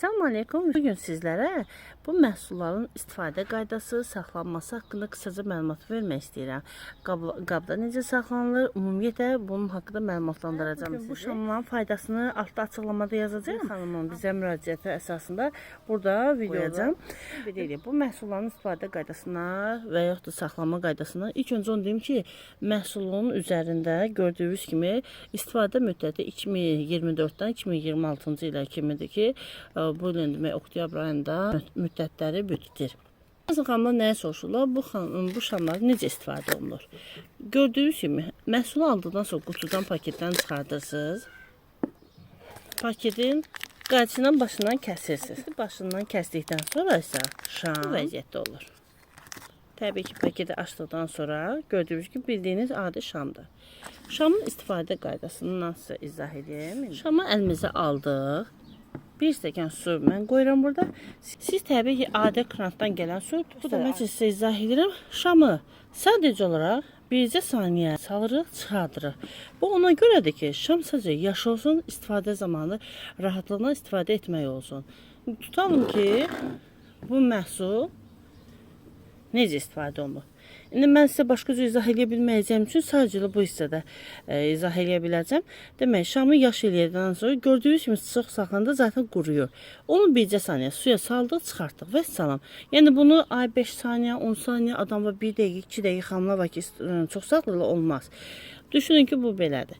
Salam aleyküm. Bugün sizlərə bu məhsulların istifadə qaydası, saxlanması haqqında qısaca məlumat vermək istəyirəm. Qabda necə saxlanılır, ümumiyyətlə bunun haqqında məlumatlandıracağım sizi. Bu şamların faydasını altda açıqlamada yazacağım. Xanımın bizə müraciəti əsasında burada videoda bilirik. Bu məhsulların istifadə qaydasına və yaxud da saxlama qaydasına ilk öncə onu deyim ki, məhsulun üzərində gördüyünüz kimi istifadə müddəti 2024-dən 2026-cı ilə kimidir ki, bu ilin demək oktyabr ayında müddətləri bitir. Bəzi xanımlar nəyə soruşurlar? Bu şamlar necə istifadə olunur? Gördüyünüz kimi məhsulu aldıqdan sonra qutudan, paketdən çıxardırsınız. Paketin qayçından başından kəsirsiniz. Başından kəsdikdən sonra isə şam bu vəziyyətdə olur. Təbii ki, paketi açdıqdan sonra gördüyünüz gibi bildiyiniz adi şamdır. Şamın istifadə qaydasını nasıl izah edeyim? Şamı əlimizə aldıq. Bir stəkan su mən qoyuram burada. Siz təbii ki, adi krandan gələn su, bu da mən sizə izah edirəm. Şamı sadəcə olaraq bircə saniyə salırıq, çıxardırıq. Bu ona görədir ki, şam sadəcə yaş olsun, istifadə zamanı rahatlığına istifadə etmək olsun. Tutalım ki, bu məhsul necə istifadə olunur? İndi mən sizə başqa cür izah edə bilməyəcəyim üçün sadəcə bu hissədə izah edə biləcəm. Demək, şamı yaş eləyəndən sonra gördüyünüz kimi sıx saxlanında zaten quruyur. Onu bircə saniyə suya saldıq, çıxartdıq və salam. Yəni bunu 5 saniyə, 10 saniyə adam var 1 dəqiqə, 2 dəqiqə xamla ki, çox saxlıq olmaz. Düşünün ki, bu belədir.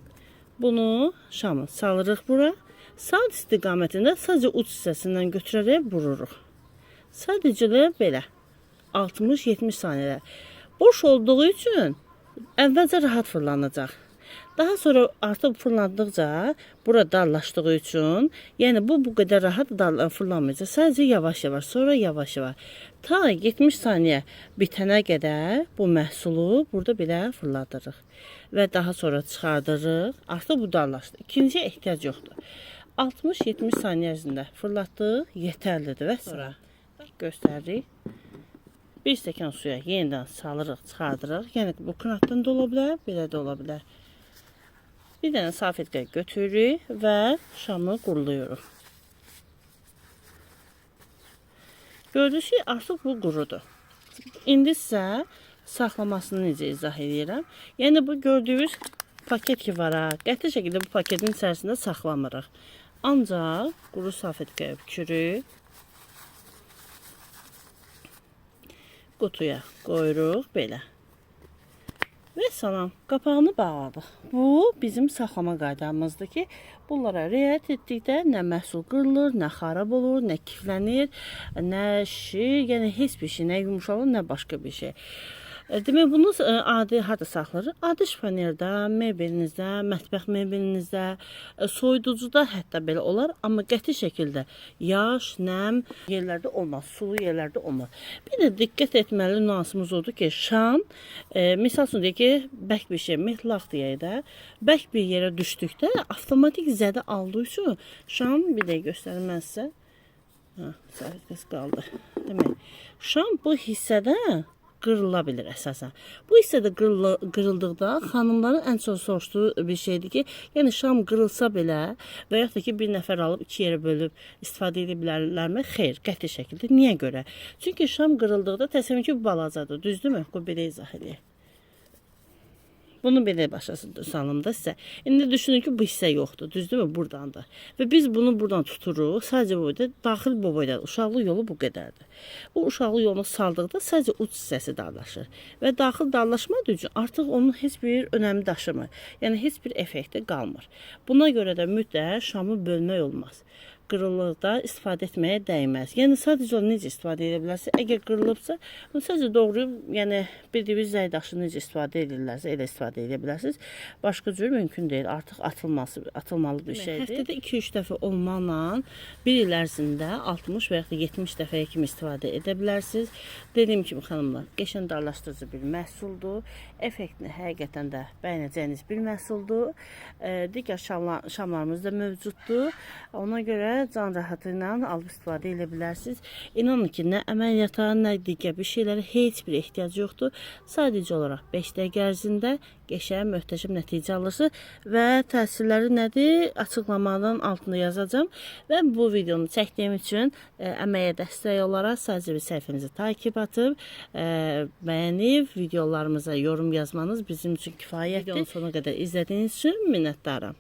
Bunu şamı salırıq bura. Saat istiqamətində sadəcə uc hissəsindən götürərək vururuq. Sadəcə belə 60-70 saniyələr. Boş olduğu üçün əvvəlcə rahat fırlanacaq. Daha sonra artıq fırlandıqca bura darlaşdığı üçün, yəni bu qədər rahat fırlanmayacaq. Sadəcə yavaş-yavaş, sonra yavaş-yavaş. Ta 70 saniyə bitənə qədər bu məhsulu burada belə fırladırıq. Və daha sonra çıxardırıq. Artıq bu darlaşdı. İkinciyə ehtiyac yoxdur. 60-70 saniyə ərzində fırlatdıq, yetərlidir və sonra göstəririk. Bir stəkan suya yenidən salırıq, çıxardırıq. Yəni bu krandan da ola bilər, belə də ola bilər. Bir dənə salfetka götürürük və şamı quruluyuruq. Gördüyünüz ki, artıq bu qurudur. İndi sizə saxlamasını necə izah edirəm. Yəni bu gördüyünüz paket ki var, qəti şəkildə bu paketin içərisində saxlamırıq. Ancaq quru salfetkaya bükürük. Qutuya qoyuruq belə. Və salam, qapağını bağladıq. Bu bizim saxlama qaydamızdır ki, bunlara riayət etdikdə nə məhsul qırılır, nə xarab olur, nə kiflənir, nə şişir, yəni heç bir şey, nə yumuşalır, nə başqa bir şey. Demək, bunu adi harda saxlayırıq? Adi şifanerdə, mebelinizdə, mətbəx mebelinizdə, soyuducuda hətta belə olar. Amma qəti şəkildə yaş, nəm yerlərdə olmaz, sulu yerlərdə olmaz. Bir də diqqət etməli nüansımız odur ki, şam, misal üçün deyək ki, bək bir şey, metlaq deyək də, bək bir yerə düşdükdə avtomatik zədə aldığı üçün şam, bir də göstərim mən sizə. Səhvət qaldı. Demək, şam bu hissədə qırıla bilir əsasən. Bu hissədə qırıldıqda xanımların ən çox soruşduğu bir şeydir ki, yəni şam qırılsa belə və yaxud da ki, bir nəfər alıb 2 yerə bölüb istifadə edə bilərlərmi? Xeyr, qəti şəkildə. Niyə görə? Çünki şam qırıldıqda təsəvvür ki, bu balacadır, düzdürmü? Bu belə izah edək. Bunu belə başa salım da sizə. İndi düşünün ki, bu hissə yoxdur, düzdürmü? Buradandır. Və biz bunu buradan tuturuq. Sadəcə bu boyda, daxil bu boyda. Uşaqlıq yolu bu qədərdir. Bu uşaqlıq yolunu saldıqda sadəcə uc hissəsi darlaşır. Və daxil darlaşmadığı üçün artıq onun heç bir önəmi daşımır. Yəni, heç bir effekti qalmır. Buna görə də mütləq şamı bölmək olmaz. Qırılıqda istifadə etməyə dəyməz. Yəni, sadəcə onu necə istifadə edə bilərsiniz? Əgər qırılıbsa, bunu sadəcə doğrayıb, yəni, bildiğiniz zəydaşı necə istifadə edirlərsə, elə istifadə edə bilərsiniz. Başqa cür mümkün deyil. Artıq atılmalı bir şeydir. Həftədə 2-3 dəfə olmaqla bir il ərzində 60 və yaxud da 70 dəfəyə kimi istifadə edə bilərsiniz. Dediyim kimi, xanımlar, qəşəng darlaşdırıcı bir məhsuldur. Effektini həqiqətən də bəyənəcəyiniz bir məhsuldur. Digər şamlarımız da mövcuddur. Ona görə və can rahatı ilə alıb istifadə edə bilərsiniz. İnanın ki, nə əməliyyata, nə digər bir şeylərə heç bir ehtiyac yoxdur. Sadəcə olaraq 5 dəqiqə ərzində qəşəng, möhtəşəm nəticə alırsınız və təsirləri nədir? Açıqlamadan altında yazacağam və bu videonu çəkdiyim üçün əməyə dəstək olaraq sadəcə bir səhifəmizi takib atıb, bəyənib, videolarımıza yorum yazmanız bizim üçün kifayətdir. Videonun sonuna qədər izlədiyiniz üçün minnətdaram.